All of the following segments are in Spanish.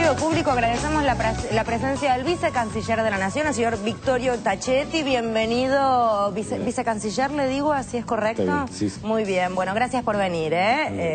Ministerio Público agradecemos la presencia del vicecanciller de la Nación, el señor Victorio Tachetti. Bienvenido, vicecanciller, le digo, ¿así es correcto? Sí. Muy bien, bueno, gracias por venir,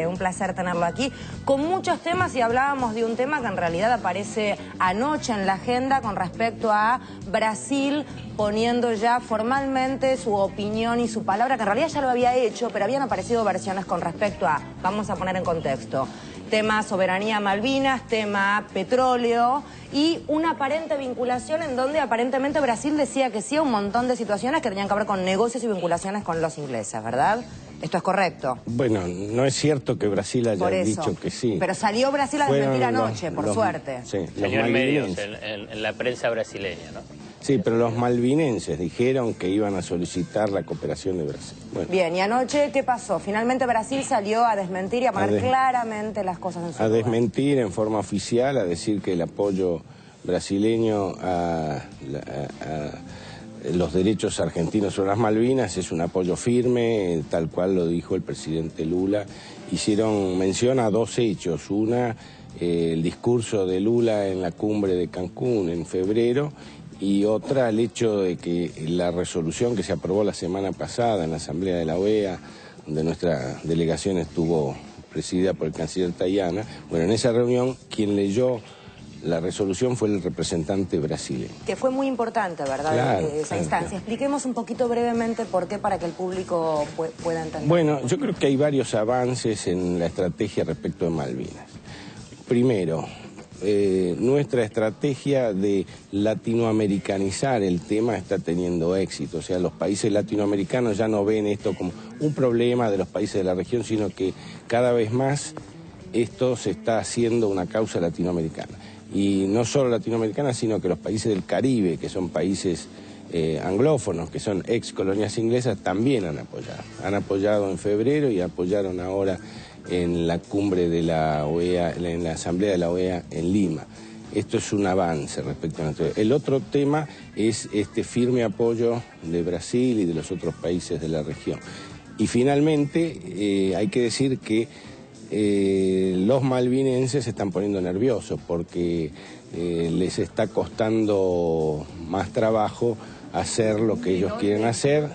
un placer tenerlo aquí. Con muchos temas, y hablábamos de un tema que en realidad aparece anoche en la agenda con respecto a Brasil poniendo ya formalmente su opinión y su palabra, que en realidad ya lo había hecho, pero habían aparecido versiones con respecto a, vamos a poner en contexto, tema soberanía Malvinas, tema petróleo y una aparente vinculación en donde aparentemente Brasil decía que sí a un montón de situaciones que tenían que ver con negocios y vinculaciones con los ingleses, ¿verdad? ¿Esto es correcto? Bueno, no es cierto que Brasil haya dicho que sí. Pero salió Brasil a desmentir anoche, por suerte. Sí, salió en medios, en la prensa brasileña, ¿no? Sí, pero los malvinenses dijeron que iban a solicitar la cooperación de Brasil. Bueno. Bien, ¿y anoche qué pasó? Finalmente Brasil salió a desmentir y a poner claramente las cosas en su lugar. Desmentir en forma oficial, a decir que el apoyo brasileño a los derechos argentinos sobre las Malvinas es un apoyo firme, tal cual lo dijo el presidente Lula. Hicieron mención a dos hechos. Una, el discurso de Lula en la cumbre de Cancún en febrero, y otra, el hecho de que la resolución que se aprobó la semana pasada en la Asamblea de la OEA, donde nuestra delegación estuvo presidida por el canciller Tajani, bueno, en esa reunión quien leyó la resolución fue el representante brasileño. Que fue muy importante, ¿verdad? Claro, esa instancia. Claro. Expliquemos un poquito brevemente por qué, para que el público pueda entender. Bueno, yo creo que hay varios avances en la estrategia respecto de Malvinas. Primero, nuestra estrategia de latinoamericanizar el tema está teniendo éxito. O sea, los países latinoamericanos ya no ven esto como un problema de los países de la región, sino que cada vez más esto se está haciendo una causa latinoamericana. Y no solo latinoamericana, sino que los países del Caribe, que son países anglófonos, que son ex colonias inglesas, también han apoyado. Han apoyado en febrero y apoyaron ahora en la cumbre de la OEA, en la Asamblea de la OEA en Lima. Esto es un avance respecto a nuestro... El otro tema es este firme apoyo de Brasil y de los otros países de la región. Y finalmente hay que decir que los malvinenses se están poniendo nerviosos porque les está costando más trabajo hacer lo que ellos quieren hacer,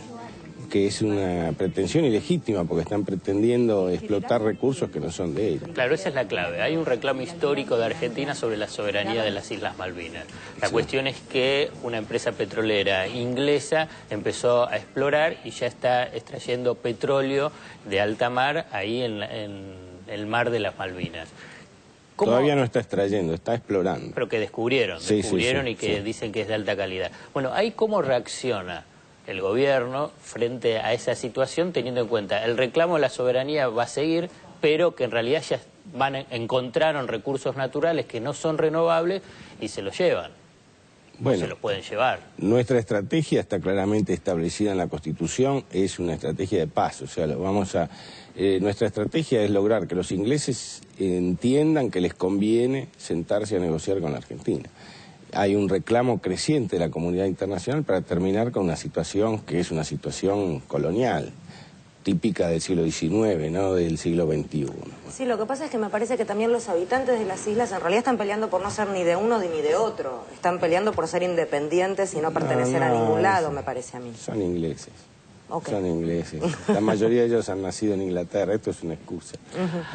que es una pretensión ilegítima porque están pretendiendo explotar recursos que no son de ellos. Claro, esa es la clave. Hay un reclamo histórico de Argentina sobre la soberanía de las Islas Malvinas. La cuestión es que una empresa petrolera inglesa empezó a explorar y ya está extrayendo petróleo de alta mar ahí en el mar de las Malvinas. ¿Cómo? Todavía no está extrayendo, está explorando. Pero que descubrieron sí, y que dicen que es de alta calidad. Bueno, ¿ahí cómo reacciona el gobierno frente a esa situación, teniendo en cuenta el reclamo de la soberanía va a seguir, pero que en realidad ya encontraron recursos naturales que no son renovables y se los llevan? Bueno, se los pueden llevar. Nuestra estrategia está claramente establecida en la Constitución, es una estrategia de paz, o sea, nuestra estrategia es lograr que los ingleses entiendan que les conviene sentarse a negociar con la Argentina. Hay un reclamo creciente de la comunidad internacional para terminar con una situación que es una situación colonial, típica del siglo XIX, no del siglo XXI. Sí, lo que pasa es que me parece que también los habitantes de las islas en realidad están peleando por no ser ni de uno ni de otro. Están peleando por ser independientes y no pertenecer a ningún lado, me parece a mí. Son ingleses. Okay. Son ingleses. La mayoría de ellos han nacido en Inglaterra, esto es una excusa.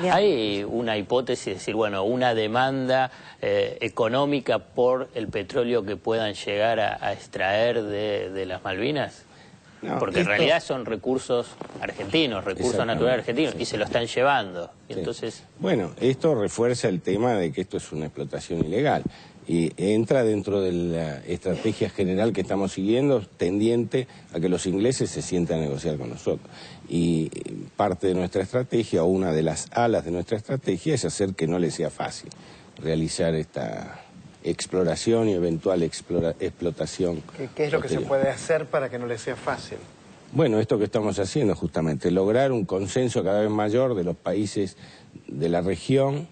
Hay una hipótesis de decir, bueno, una demanda económica por el petróleo que puedan llegar a extraer de las Malvinas. No, porque en realidad son recursos argentinos, recursos naturales argentinos, y se lo están llevando. Sí. Entonces... Bueno, esto refuerza el tema de que esto es una explotación ilegal. Y entra dentro de la estrategia general que estamos siguiendo, tendiente a que los ingleses se sientan a negociar con nosotros. Y parte de nuestra estrategia, o una de las alas de nuestra estrategia, es hacer que no les sea fácil realizar esta exploración y eventual explotación. ¿Qué es lo que se puede hacer para que no les sea fácil? Bueno, esto que estamos haciendo justamente, lograr un consenso cada vez mayor de los países de la región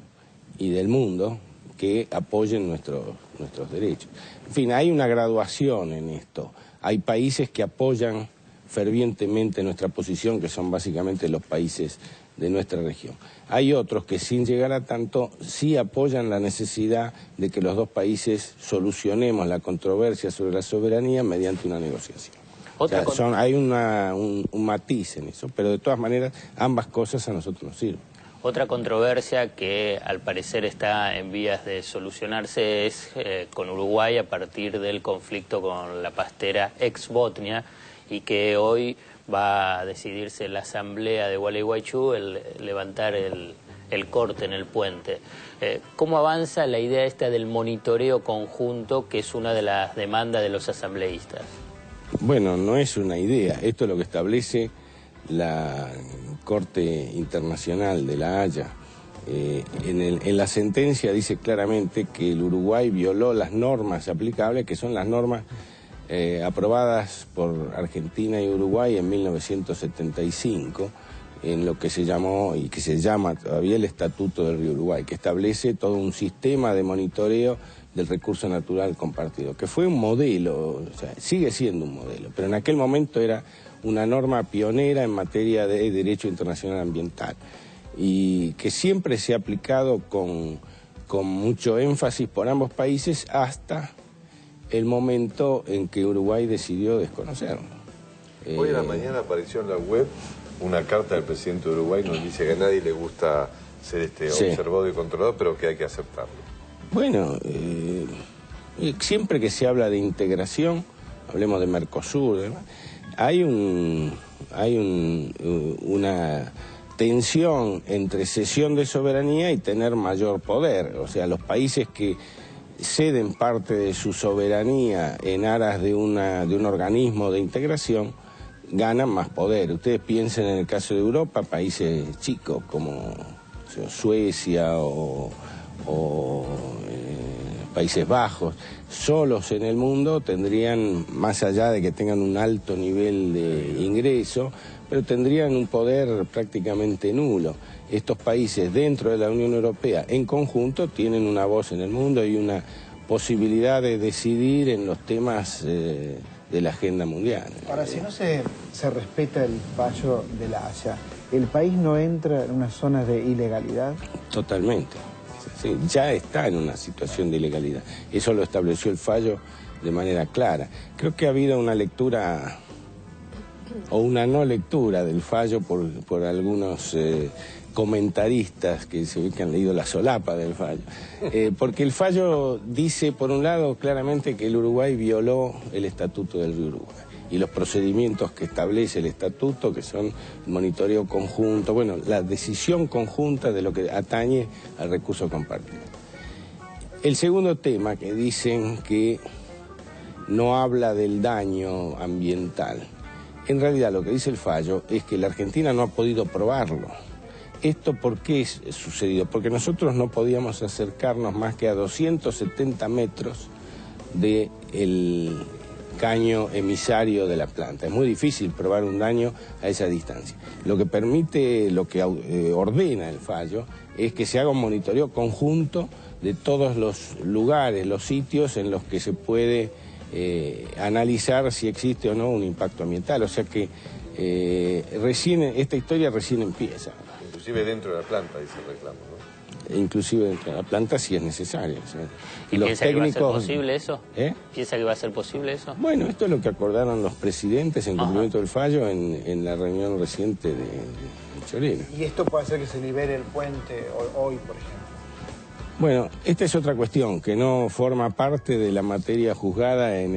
y del mundo que apoyen nuestros derechos. En fin, hay una graduación en esto. Hay países que apoyan fervientemente nuestra posición, que son básicamente los países de nuestra región. Hay otros que sin llegar a tanto sí apoyan la necesidad de que los dos países solucionemos la controversia sobre la soberanía mediante una negociación. Hay un matiz en eso, pero de todas maneras ambas cosas a nosotros nos sirven. Otra controversia que al parecer está en vías de solucionarse es con Uruguay a partir del conflicto con la pastera ex-Botnia, y que hoy va a decidirse en la asamblea de Gualeguaychú el levantar el corte en el puente. ¿Cómo avanza la idea esta del monitoreo conjunto, que es una de las demandas de los asambleístas? Bueno, no es una idea, esto es lo que establece la Corte Internacional de La Haya. En la sentencia dice claramente que el Uruguay violó las normas aplicables, que son las normas aprobadas por Argentina y Uruguay en 1975, en lo que se llamó y que se llama todavía el Estatuto del Río Uruguay, que establece todo un sistema de monitoreo del recurso natural compartido, que fue un modelo, o sea, sigue siendo un modelo, pero en aquel momento era una norma pionera en materia de derecho internacional ambiental y que siempre se ha aplicado con mucho énfasis por ambos países hasta el momento en que Uruguay decidió desconocerlo. Hoy en la mañana apareció en la web una carta del presidente de Uruguay, nos dice que a nadie le gusta ser observado y controlado, pero que hay que aceptarlo. Bueno, siempre que se habla de integración, hablemos de Mercosur, ¿verdad? Hay una tensión entre cesión de soberanía y tener mayor poder. O sea, los países que ceden parte de su soberanía en aras de un organismo de integración ganan más poder. Ustedes piensen en el caso de Europa, países chicos como Suecia o Países Bajos, solos en el mundo tendrían, más allá de que tengan un alto nivel de ingreso, pero tendrían un poder prácticamente nulo. Estos países dentro de la Unión Europea en conjunto tienen una voz en el mundo y una posibilidad de decidir en los temas de la agenda mundial. Ahora, si no se respeta el fallo de La Haya, ¿el país no entra en una zona de ilegalidad? Totalmente. Sí, ya está en una situación de ilegalidad. Eso lo estableció el fallo de manera clara. Creo que ha habido una lectura o una no lectura del fallo por algunos comentaristas que se ve que han leído la solapa del fallo. Porque el fallo dice, por un lado, claramente que el Uruguay violó el Estatuto del Río Uruguay y los procedimientos que establece el Estatuto, que son el monitoreo conjunto, bueno, la decisión conjunta de lo que atañe al recurso compartido. El segundo tema, que dicen que no habla del daño ambiental. En realidad lo que dice el fallo es que la Argentina no ha podido probarlo. ¿Esto por qué sucedió? Porque nosotros no podíamos acercarnos más que a 270 metros del caño emisario de la planta. Es muy difícil probar un daño a esa distancia. Lo que permite, lo que ordena el fallo, es que se haga un monitoreo conjunto de todos los lugares, los sitios en los que se puede analizar si existe o no un impacto ambiental. O sea que esta historia recién empieza. Inclusive dentro de la planta, dice el reclamo, ¿no? Inclusive dentro de la planta si es necesario. ¿Sí? ¿Y piensa que va a ser posible eso? ¿Piensa que va a ser posible eso? Bueno, esto es lo que acordaron los presidentes en cumplimiento del fallo en la reunión reciente de Choreno. ¿Y esto puede hacer que se libere el puente hoy, por ejemplo? Bueno, esta es otra cuestión que no forma parte de la materia juzgada en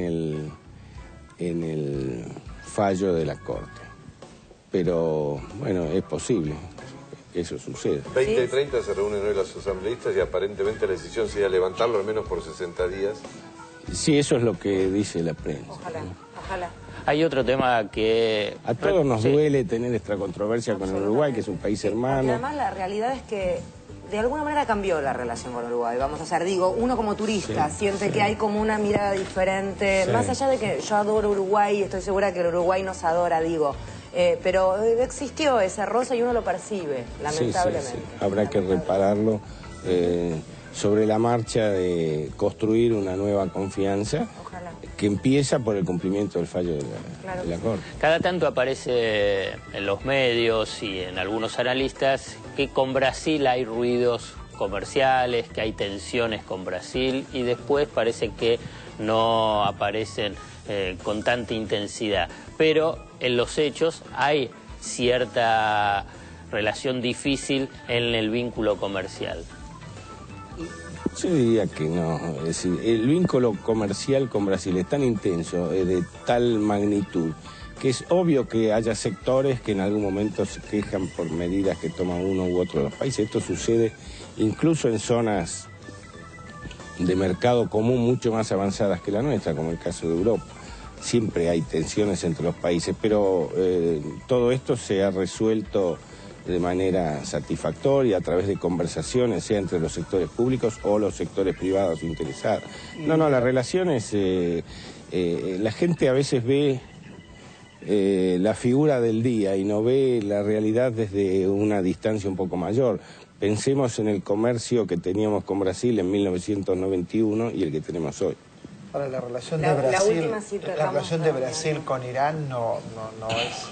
el fallo de la Corte. Pero, bueno, es posible que eso suceda. 20 y 30 se reúnen hoy los asambleístas y aparentemente la decisión sería levantarlo al menos por 60 días. Sí, eso es lo que dice la prensa. Ojalá, ojalá. Hay otro tema que... A todos nos duele tener esta controversia con el Uruguay, que es un país hermano. Y además la realidad es que de alguna manera cambió la relación con Uruguay. Vamos a hacer, digo, uno como turista siente que hay como una mirada diferente. Más allá de que yo adoro Uruguay y estoy segura que el Uruguay nos adora, digo. Pero existió ese roce y uno lo percibe, lamentablemente. Sí. Habrá que repararlo. sobre la marcha de construir una nueva confianza. Ojalá. Que empieza por el cumplimiento del fallo de la Corte. Cada tanto aparece en los medios y en algunos analistas que con Brasil hay ruidos comerciales, que hay tensiones con Brasil y después parece que no aparecen con tanta intensidad. Pero en los hechos hay cierta relación difícil en el vínculo comercial. Yo diría que no, es decir, el vínculo comercial con Brasil es tan intenso, de tal magnitud, que es obvio que haya sectores que en algún momento se quejan por medidas que toma uno u otro de los países. Esto sucede incluso en zonas de mercado común mucho más avanzadas que la nuestra, como el caso de Europa. Siempre hay tensiones entre los países, pero todo esto se ha resuelto de manera satisfactoria a través de conversaciones, sea entre los sectores públicos o los sectores privados interesados. No, las relaciones, la gente a veces ve la figura del día y no ve la realidad desde una distancia un poco mayor. Pensemos en el comercio que teníamos con Brasil en 1991 y el que tenemos hoy. Ahora, la relación de Brasil con Irán no es...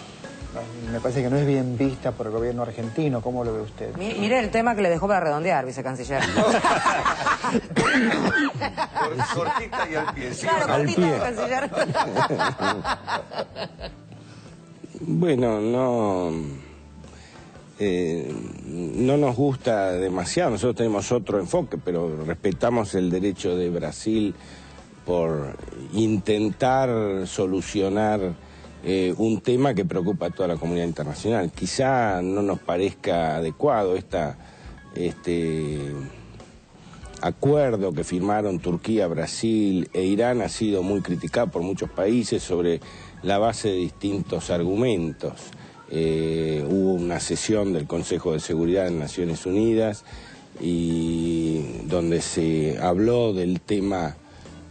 Me parece que no es bien vista por el gobierno argentino. ¿Cómo lo ve usted? Mire el tema que le dejó para redondear, vicecanciller. Cortita y al pie. ¿Sí? Claro, cortita, vicecanciller. Bueno, no nos gusta demasiado. Nosotros tenemos otro enfoque, pero respetamos el derecho de Brasil por intentar solucionar un tema que preocupa a toda la comunidad internacional. Quizá no nos parezca adecuado este acuerdo que firmaron Turquía, Brasil e Irán. Ha sido muy criticado por muchos países sobre la base de distintos argumentos. Hubo una sesión del Consejo de Seguridad de Naciones Unidas y donde se habló del tema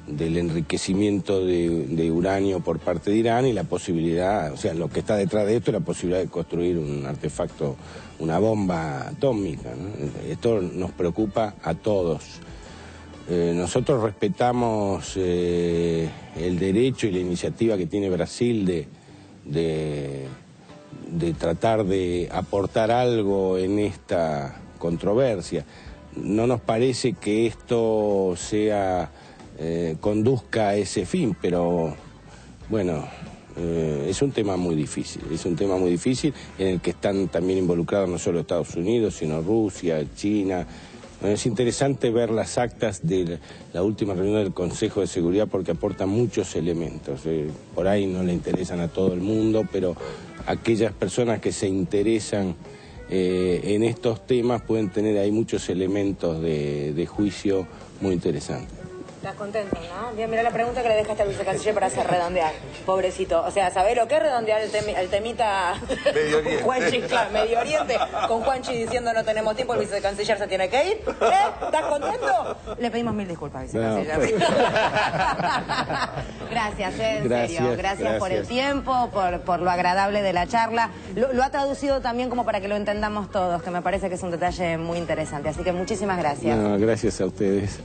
del enriquecimiento de uranio por parte de Irán y la posibilidad, o sea, lo que está detrás de esto es la posibilidad de construir un artefacto, una bomba atómica, ¿no? Esto nos preocupa a todos. Nosotros respetamos el derecho y la iniciativa que tiene Brasil de tratar de aportar algo en esta controversia. No nos parece que esto conduzca a ese fin, pero bueno, es un tema muy difícil, en el que están también involucrados no solo Estados Unidos, sino Rusia, China. Es interesante ver las actas de la última reunión del Consejo de Seguridad porque aportan muchos elementos. Por ahí no le interesan a todo el mundo, pero aquellas personas que se interesan en estos temas pueden tener ahí muchos elementos de juicio muy interesantes. Estás contento, ¿no? Bien, mira la pregunta que le dejaste al vicecanciller para hacer redondear. Pobrecito. O sea, ¿sabés lo que es redondear el temita? Medio Oriente. Juanchi, claro, Medio Oriente. Con Juanchi diciendo no tenemos tiempo, el vicecanciller se tiene que ir. ¿Estás contento? Le pedimos 1000 disculpas, vicecanciller. No, pues. Gracias, en serio. Gracias por el tiempo, por lo agradable de la charla. Lo ha traducido también como para que lo entendamos todos, que me parece que es un detalle muy interesante. Así que muchísimas gracias. No, gracias a ustedes.